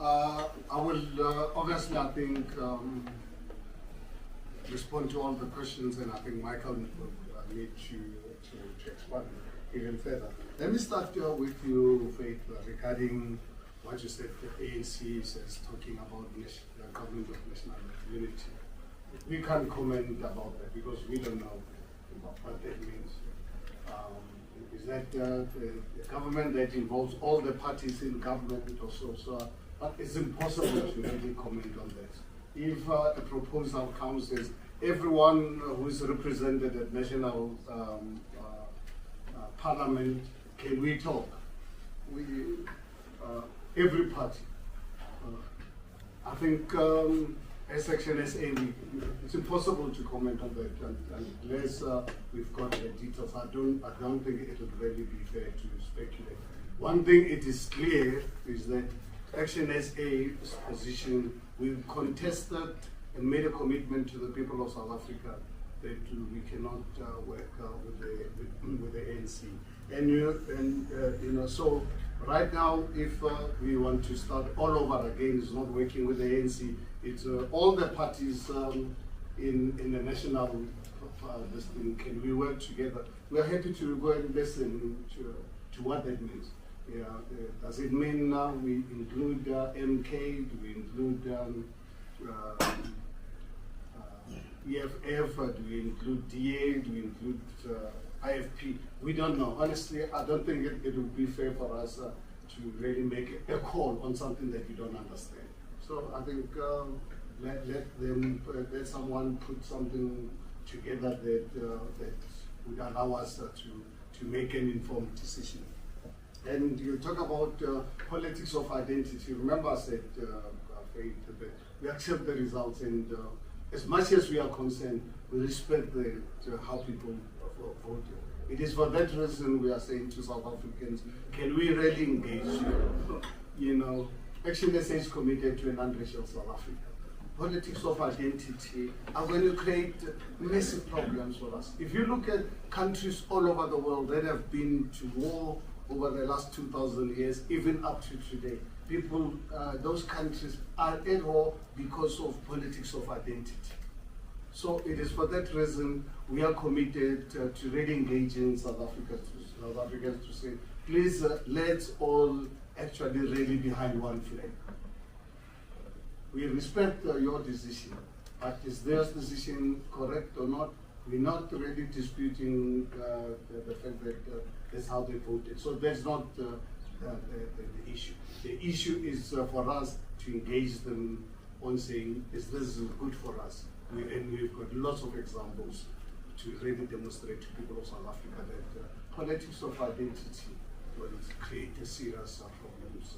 I will obviously, I think, respond to all the questions, and I think Michael will need to expand even further. Let me start with you, Faith, regarding what you said. The ANC is talking about the government of national unity. We can't comment about that because we don't know what that means. Is that the government that involves all the parties in government also? So, but it's impossible to really comment on that. If a proposal comes as everyone who is represented at national parliament, can we talk? Every party. I think as Section SA, it's impossible to comment on that unless we've got the details. I don't think it would really be fair to speculate. One thing it is clear is that Action SA's position, we've contested and made a commitment to the people of South Africa that we cannot work with the ANC. And so right now, if we want to start all over again, it's not working with the ANC. It's all the parties in the national this thing. Can we work together? We are happy to go and listen to what that means. Yeah, does it mean now we include MK? Do we include EFF? Do we include DA? Do we include IFP? We don't know. Honestly, I don't think it would be fair for us to really make a call on something that we don't understand. So I think let someone put something together that would allow us to make an informed decision. And you talk about politics of identity. Remember I said, Faith, that we accept the results, and as much as we are concerned, we respect how people vote. It is for that reason we are saying to South Africans, can we really engage? Action SA is committed to an unracial South Africa. Politics of identity are going to create massive problems for us. If you look at countries all over the world that have been to war over the last 2,000 years, even up to today, people, those countries are at war because of politics of identity. So it is for that reason we are committed to really engage in South Africans to say, please let's all actually rally behind one flag. We respect your decision, but is their decision correct or not? We're not really disputing the fact that that's how they voted. So that's not the issue. The issue is for us to engage them on saying, is this good for us? And we've got lots of examples to really demonstrate to people of South Africa that politics of identity will create a serious problems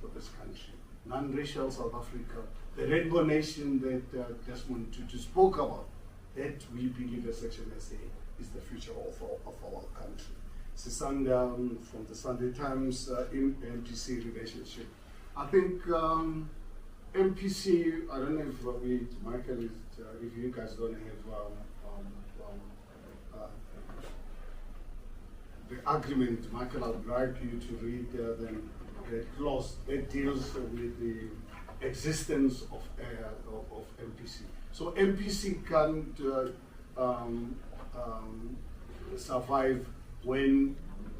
for this country. Non-racial South Africa, the rainbow nation that Desmond Tutu spoke about, that we believe as Section SA is the future of our country. Sisanda from the Sunday Times MPC relationship. I think MPC, I don't know if Michael is, if you guys don't have the agreement, Michael, I would like you to read the clause that deals with the existence of MPC. So MPC can't survive when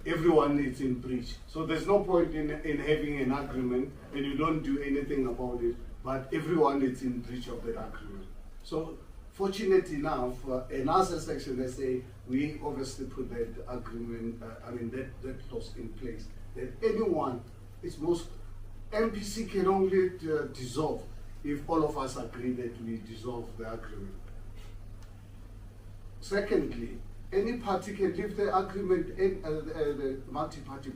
everyone is in breach. So there's no point in having an agreement and you don't do anything about it, but everyone is in breach of that agreement. So fortunate enough, in us as Section SA, we obviously put that agreement, that clause in place, that anyone, MPC can only dissolve if all of us agree that we dissolve the agreement. Secondly, any party can leave the agreement in the multi-party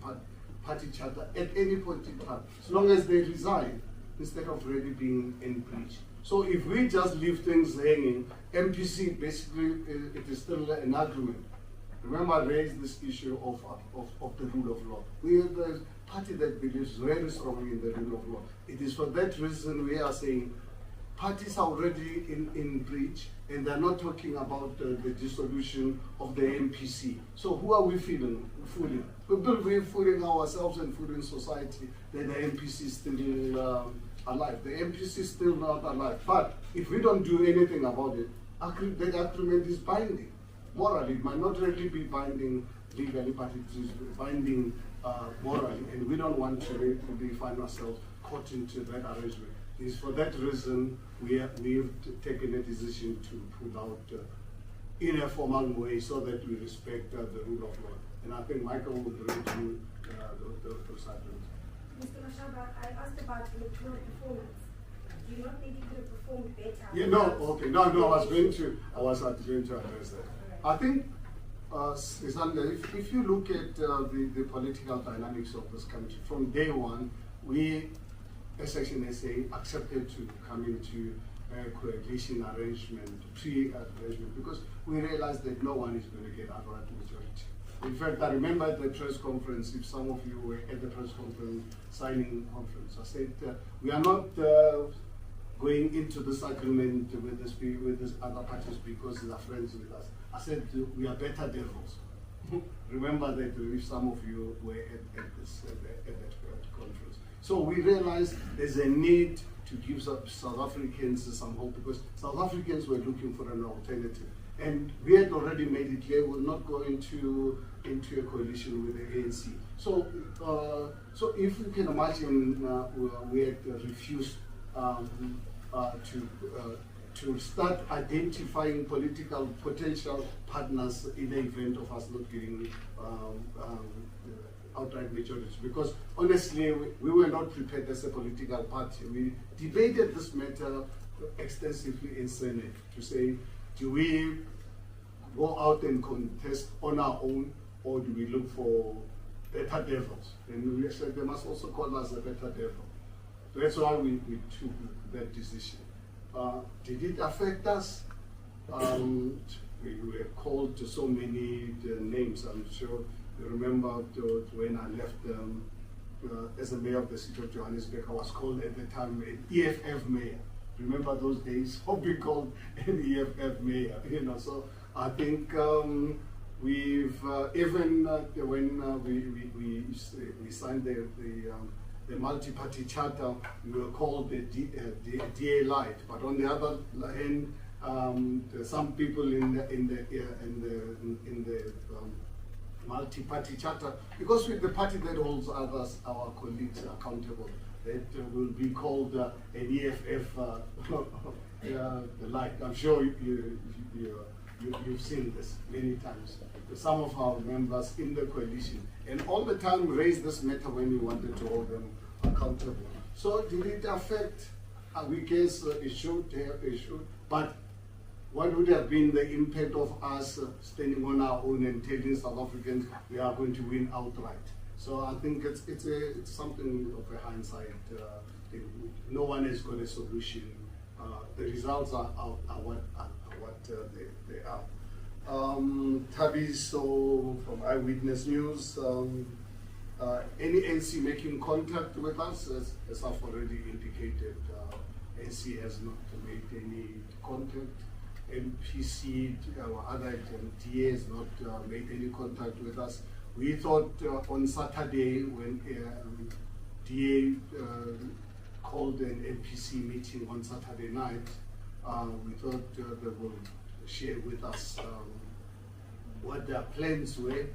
party charter at any point in time, as long as they resign, instead of really being in breach. So if we just leave things hanging, MPC basically, it is still an agreement. Remember, I raised this issue of the rule of law. We are the party that believes very strongly in the rule of law. It is for that reason we are saying, parties are already in breach, and they're not talking about the dissolution of the MPC. So who are we fooling? We're fooling ourselves and fooling society that the MPC is still alive. The MPC is still not alive. But if we don't do anything about it, the agreement is binding. Morally, it might not really be binding legally, but it is binding morally, and we don't want to find ourselves caught into that arrangement. It's for that reason we've taken a decision to pull out in a formal way so that we respect the rule of law. And I think Michael will bring you those arguments. Mr. Mashaba, I asked about electoral performance. Do you not think you could have performed better? Yeah, no, okay, no, I was going to address that. I think, Sandra, if you look at the political dynamics of this country, from day one, we, as Section SA, accepted to come into a coalition arrangement, pre-arrangement, because we realized that no one is going to get outright majority. In fact, I remember at the press conference, if some of you were at the press conference, signing conference, I said, we are not going into this agreement with these other parties because they are friends with us. I said, we are better devils. Remember that if some of you were at that conference. So we realized there's a need to give South Africans some hope, because South Africans were looking for an alternative. And we had already made it clear we'll not go into a coalition with the ANC. So, so if you can imagine, we had refused to start identifying political potential partners in the event of us not getting outright majorities. Because honestly, we were not prepared as a political party. We debated this matter extensively in Senate to say, do we go out and contest on our own, or do we look for better devils? And we said they must also call us a better devil. So that's why we took that decision. Did it affect us? We were called to so many names. I'm sure you remember when I left as the mayor of the city of Johannesburg, I was called at the time an EFF mayor. Remember those days of being called an EFF mayor, you know. So I think we've even when we signed the multi-party charter, we were called the DA Light. But on the other hand, some people in the multi-party charter, because with the party that holds others, our colleagues accountable, that will be called an EFF the Light. I'm sure you've seen this many times. Some of our members in the coalition, and all the time we raised this matter when we wanted to hold them accountable. So did it affect? We guess it should, but what would have been the impact of us standing on our own and telling South Africans we are going to win outright? So I think it's something of a hindsight thing. No one has got a solution. The results are what they are. Tabi, so from Eyewitness News, any ANC making contact with us? As I've already indicated, ANC has not made any contact. MPC, our other DA has not made any contact with us. We thought on Saturday when DA called an MPC meeting on Saturday night, we thought they would share with us what their plans were.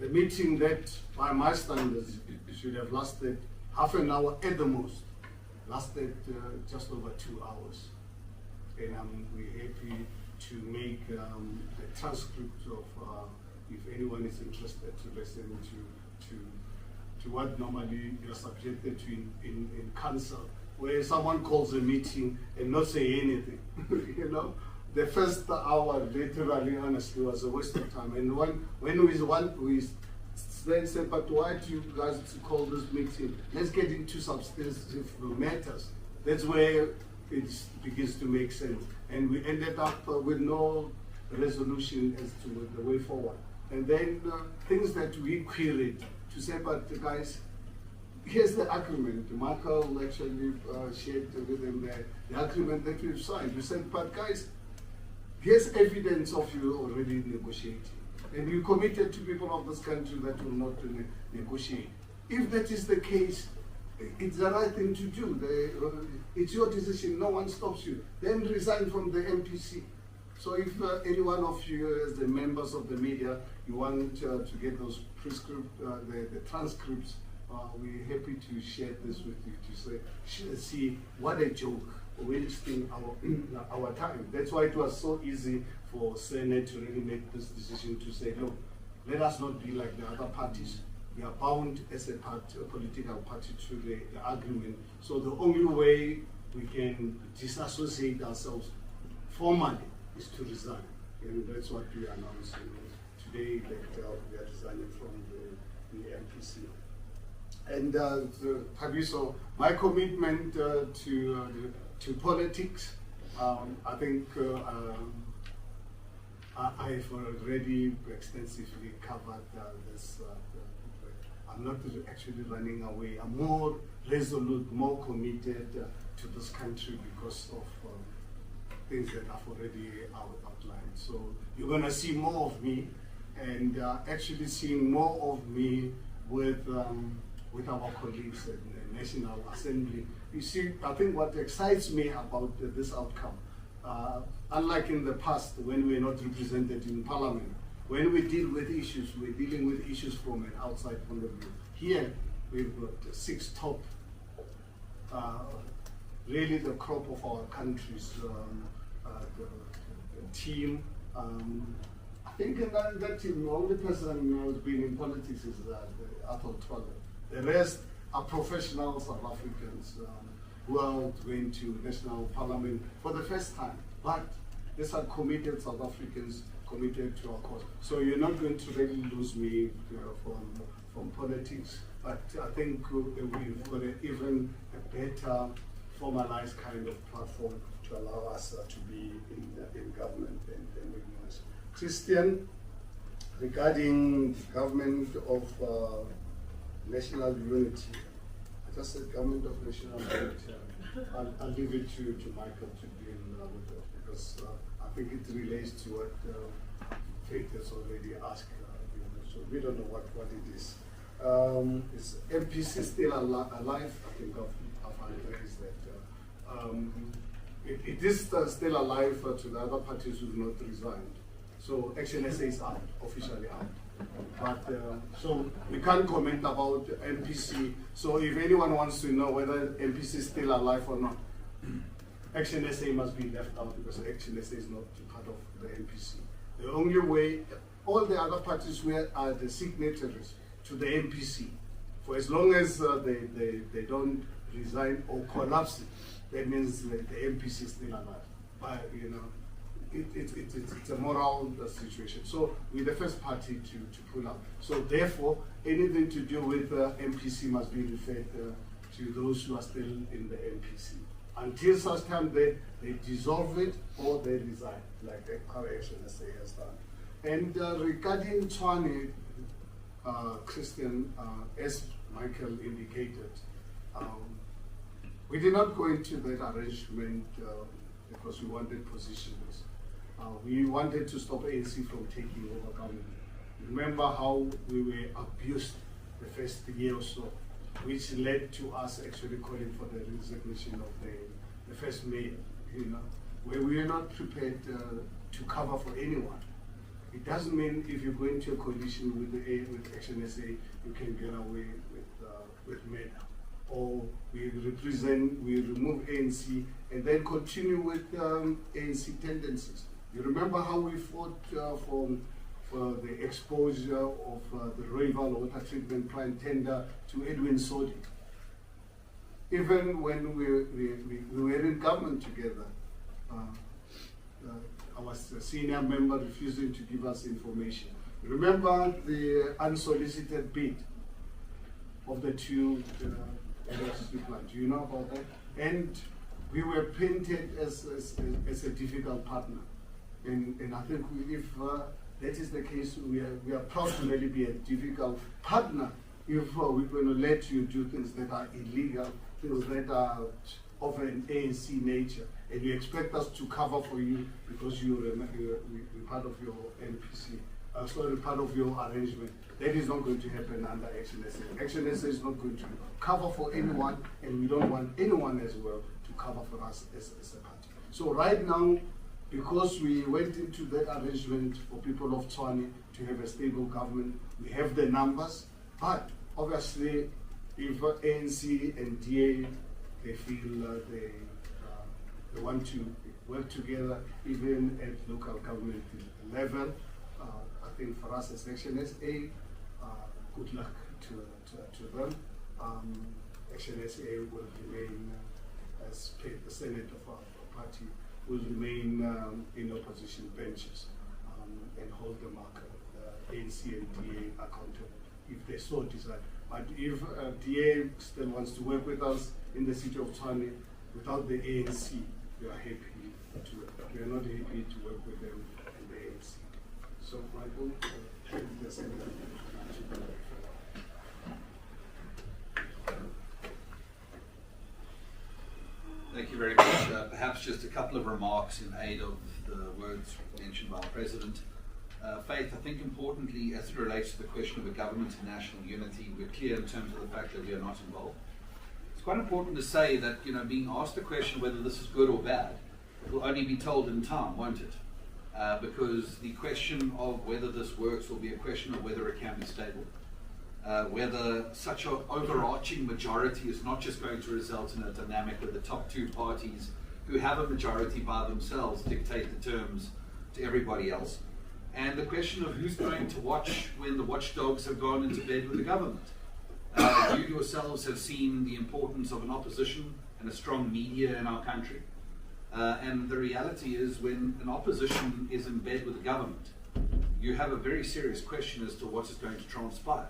The meeting that, by my standards, should have lasted half an hour at the most, lasted just over 2 hours. And we're happy to make a transcript of, if anyone is interested, to listen to what normally you're subjected to in council, where someone calls a meeting and not say anything. You know, the first hour, literally, honestly, was a waste of time. And when we then said, but why do you guys call this meeting? Let's get into substantive matters. That's where it begins to make sense. And we ended up with no resolution as to the way forward. And then things that we queried to say, but guys, here's the agreement. Michael actually shared with him the agreement that we've signed. We said, but guys, here's evidence of you already negotiating. And you committed to people of this country that will not negotiate. If that is the case, it's the right thing to do. It's your decision, no one stops you. Then resign from the MPC. So if any one of you, as the members of the media, you want to get those the transcripts, we're happy to share this with you to see what a joke, wasting our time. That's why it was so easy for Senate to really make this decision to say, look, let us not be like the other parties. We are bound as a political party to the agreement. So the only way we can disassociate ourselves formally is to resign. And that's what we are announcing today, that we are resigning from the MPC. And Thabiso, my commitment to politics, I think I've already extensively covered this. I'm not actually running away. I'm more resolute, more committed to this country because of things that I've already outlined. So you're going to see more of me, and actually seeing more of me with our colleagues at the National Assembly. You see, I think what excites me about this outcome, unlike in the past when we were not represented in Parliament, when we deal with issues, we're dealing with issues from an outside point of view. Here, we've got 6 top, really the crop of our country's the team. I think in that team, the only person who's been in politics is Athol Twala. The rest are professional South Africans who are going to national parliament for the first time. But these are committed South Africans committed to our cause. So you're not going to really lose me from politics. But I think we've got even a better formalized kind of platform to allow us to be in government than we was. Christian, regarding government of national unity, I just said government of national unity. I'll leave it to Michael to deal with it because I think it relates to what Faith has already asked. So we don't know what it is. Is MPC still alive? I think I've addressed that. It is still alive to the other parties who have not resigned. So Action SA is out, officially out. But so we can't comment about MPC. So if anyone wants to know whether MPC is still alive or not, Action SA must be left out because Action SA is not part of the MPC. The only way, all the other parties are the signatories to the MPC. For as long as they don't resign or collapse it, that means the MPC is still alive. But it's a moral situation. So we're the first party to pull out. So therefore, anything to do with MPC must be referred to those who are still in the MPC. Until such time they dissolve it or they resign, like the Action SA has done. And regarding Tshwane, Christian, as Michael indicated, we did not go into that arrangement because we wanted positions. We wanted to stop ANC from taking over government. Remember how we were abused the first year or so, which led to us actually calling for the resignation of the first mayor, where we are not prepared to cover for anyone. It doesn't mean if you go into a coalition with Action SA, you can get away with MENA. Or we remove ANC and then continue with ANC tendencies. You remember how we fought for the exposure of the rival water treatment plant tender to Edwin Sodi. Even when we were in government together, I was a senior member refusing to give us information. Remember the unsolicited bid of the two electricity plants? Do you know about that? And we were painted as a difficult partner. And I think if that is the case, we are proud to really be a difficult partner if we're going to let you do things that are illegal, things that are of an ANC nature, and you expect us to cover for you because you're part of your NPC, part of your arrangement, that is not going to happen under Action SA. Action SA is not going to cover for anyone, and we don't want anyone as well to cover for us as a party. So right now, because we went into that arrangement for people of Tshwane to have a stable government, we have the numbers, but obviously if ANC and DA, they feel they want to work together even at local government level, I think for us as Action SA, good luck to them. Action SA will remain, as the Senate of our party, will remain in opposition benches and hold the market, ANC and DA accountable if they so decide. But if DA still wants to work with us in the city of Tshwane without the ANC, we are happy to work. We are not happy to work with them and the ANC. So Michael, the Senate. Thank you very much. Perhaps just a couple of remarks in aid of the words mentioned by the President. Faith, I think importantly, as it relates to the question of a government and national unity, we're clear in terms of the fact that we are not involved. It's quite important to say that, being asked the question whether this is good or bad, it will only be told in time, won't it? Because the question of whether this works will be a question of whether it can be stable. Whether such an overarching majority is not just going to result in a dynamic where the top two parties who have a majority by themselves dictate the terms to everybody else. And the question of who's going to watch when the watchdogs have gone into bed with the government. You yourselves have seen the importance of an opposition and a strong media in our country. And the reality is when an opposition is in bed with the government, you have a very serious question as to what is going to transpire.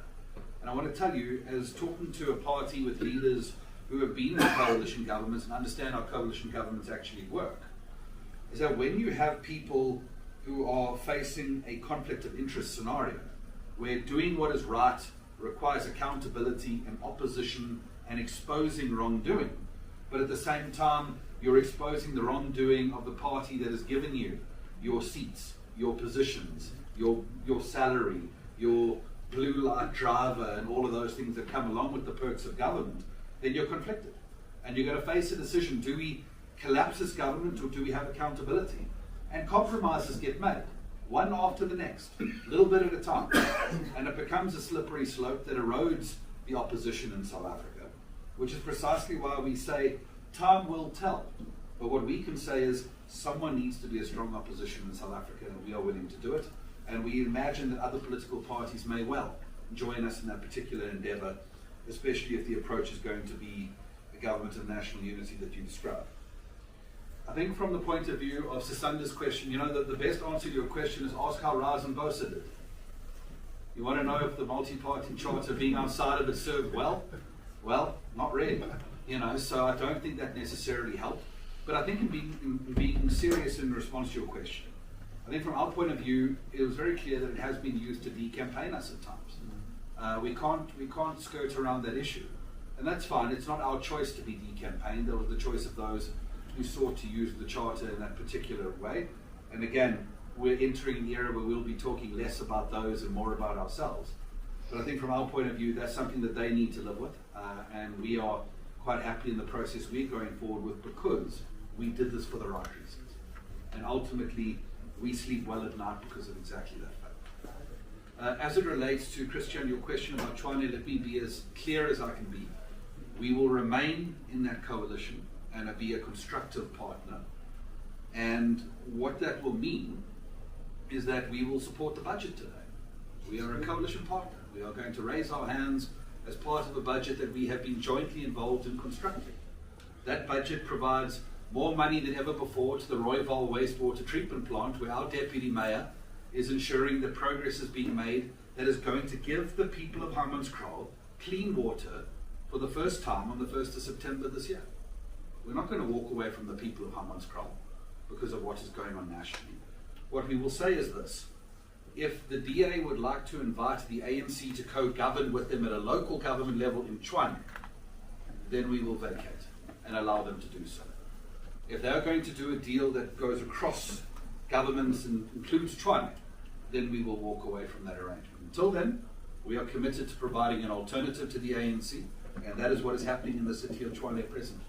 And I want to tell you, as talking to a party with leaders who have been in coalition governments and understand how coalition governments actually work, is that when you have people who are facing a conflict of interest scenario, where doing what is right requires accountability and opposition and exposing wrongdoing, but at the same time, you're exposing the wrongdoing of the party that has given you your seats, your positions, your salary, your blue light driver, and all of those things that come along with the perks of government, then you're conflicted. And you're going to face a decision: do we collapse this government or do we have accountability? And compromises get made, one after the next, a little bit at a time. And it becomes a slippery slope that erodes the opposition in South Africa, which is precisely why we say time will tell. But what we can say is someone needs to be a strong opposition in South Africa, and we are willing to do it. And we imagine that other political parties may well join us in that particular endeavour, especially if the approach is going to be the government and national unity that you describe. I think from the point of view of Sisanda's question, the best answer to your question is ask how Rise and Bosa did. You want to know if the multi-party charter being outside of it served well? Well, not really. So I don't think that necessarily helped. But I think in being serious in response to your question, I think from our point of view, it was very clear that it has been used to de-campaign us at times. We can't skirt around that issue. And that's fine. It's not our choice to be de-campaigned. That was the choice of those who sought to use the charter in that particular way. And again, we're entering an era where we'll be talking less about those and more about ourselves. But I think from our point of view, that's something that they need to live with. And we are quite happy in the process we're going forward with, because we did this for the right reasons. And ultimately, we sleep well at night because of exactly that fact. As it relates to, Christian, your question about Tshwane, let me be as clear as I can be. We will remain in that coalition and be a constructive partner. And what that will mean is that we will support the budget today. We are a coalition partner. We are going to raise our hands as part of a budget that we have been jointly involved in constructing. That budget provides more money than ever before to the Rooiwal wastewater treatment plant, where our deputy mayor is ensuring that progress is being made that is going to give the people of Hammanskraal clean water for the first time on the 1st of September this year. We're not going to walk away from the people of Hammanskraal because of what is going on nationally. What we will say is this: if the DA would like to invite the ANC to co-govern with them at a local government level in Tshwane, then we will vacate and allow them to do so. If they're going to do a deal that goes across governments and includes Tshwane, then we will walk away from that arrangement. Until then, we are committed to providing an alternative to the ANC, and that is what is happening in the city of Tshwane presently.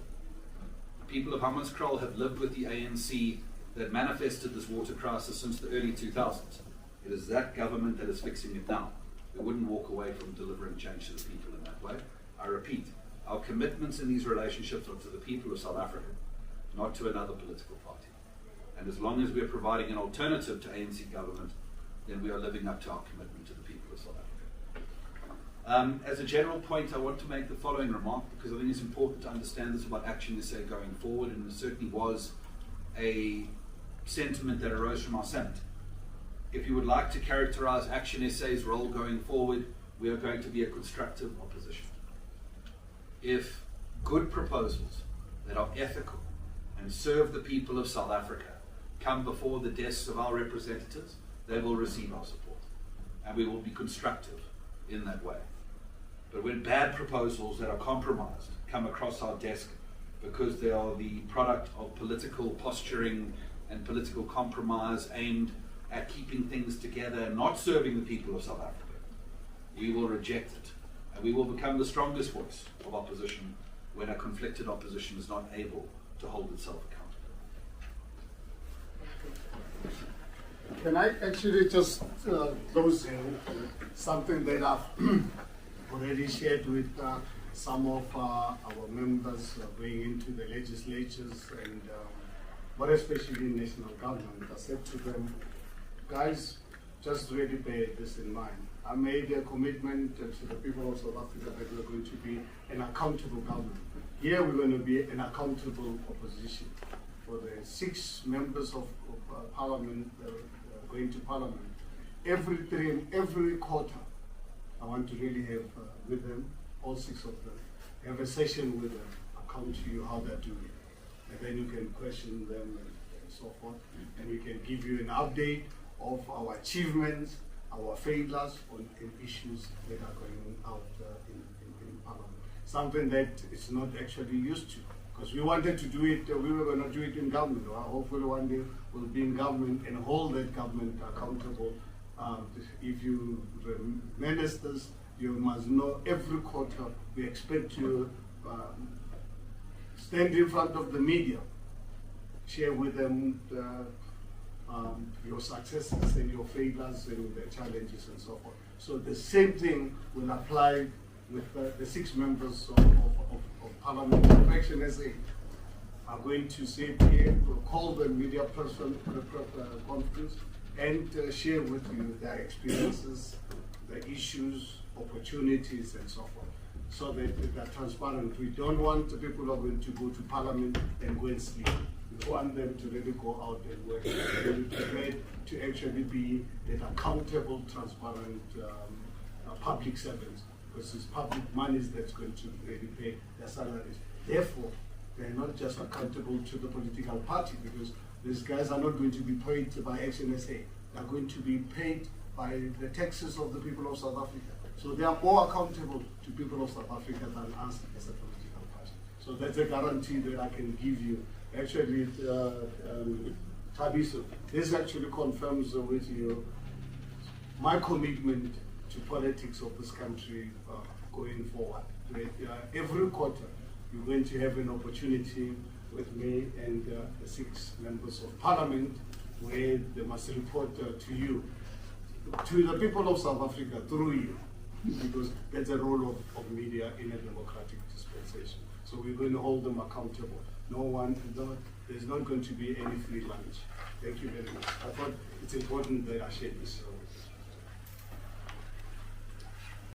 The people of Hammanskraal have lived with the ANC that manifested this water crisis since the early 2000s. It is that government that is fixing it now. We wouldn't walk away from delivering change to the people in that way. I repeat, our commitments in these relationships are to the people of South Africa, not to another political party. And as long as we are providing an alternative to ANC government, then we are living up to our commitment to the people of South Africa. As a general point, I want to make the following remark, because I think it's important to understand this about Action SA going forward, and it certainly was a sentiment that arose from our Senate. If you would like to characterize Action SA's role going forward, we are going to be a constructive opposition. If good proposals that are ethical and serve the people of South Africa come before the desks of our representatives, they will receive our support, and we will be constructive in that way. But when bad proposals that are compromised come across our desk because they are the product of political posturing and political compromise aimed at keeping things together and not serving the people of South Africa, we will reject it, and we will become the strongest voice of opposition when a conflicted opposition is not able to hold itself accountable. Can I actually just close in something that I've already shared with some of our members going into the legislatures and but especially in national government. I said to them, guys, just really bear this in mind. I made a commitment to the people of South Africa that we're going to be an accountable government. Here we're going to be an accountable opposition. For the 6 members of parliament going to parliament, every quarter, I want to really have with them, all 6 of them, have a session with them, account to you how they're doing. And then you can question them and so forth. And we can give you an update of our achievements, our failures on issues that are going out in Parliament. Something that is not actually used to. Because we wanted to do it, we were going to do it in government. Hopefully one day we'll be in government and hold that government accountable. If you ministers, you must know every quarter we expect you stand in front of the media, share with them your successes and your failures and the challenges and so forth. So the same thing will apply with the 6 members of Parliament of Action SA. Are going to sit here, call the media person conference and share with you their experiences, the issues, opportunities and so forth. So that they're transparent. We don't want the people who are going to go to Parliament and go and sleep. We want them to really go out and work. We're prepared to actually be that accountable, transparent public servants, because it's public monies that's going to really pay their salaries. Therefore, they're not just accountable to the political party, because these guys are not going to be paid by Action SA. They're going to be paid by the taxes of the people of South Africa. So they are more accountable to people of South Africa than us as a political party. So that's a guarantee that I can give you. Actually, Tabiso, this actually confirms with you my commitment to politics of this country going forward. Every quarter, you're going to have an opportunity with me and the 6 members of Parliament where they must report to you, to the people of South Africa through you, because that's the role of media in a democratic dispensation. So we're going to hold them accountable. There's not going to be any free lunch. Thank you very much. I thought it's important that I share this.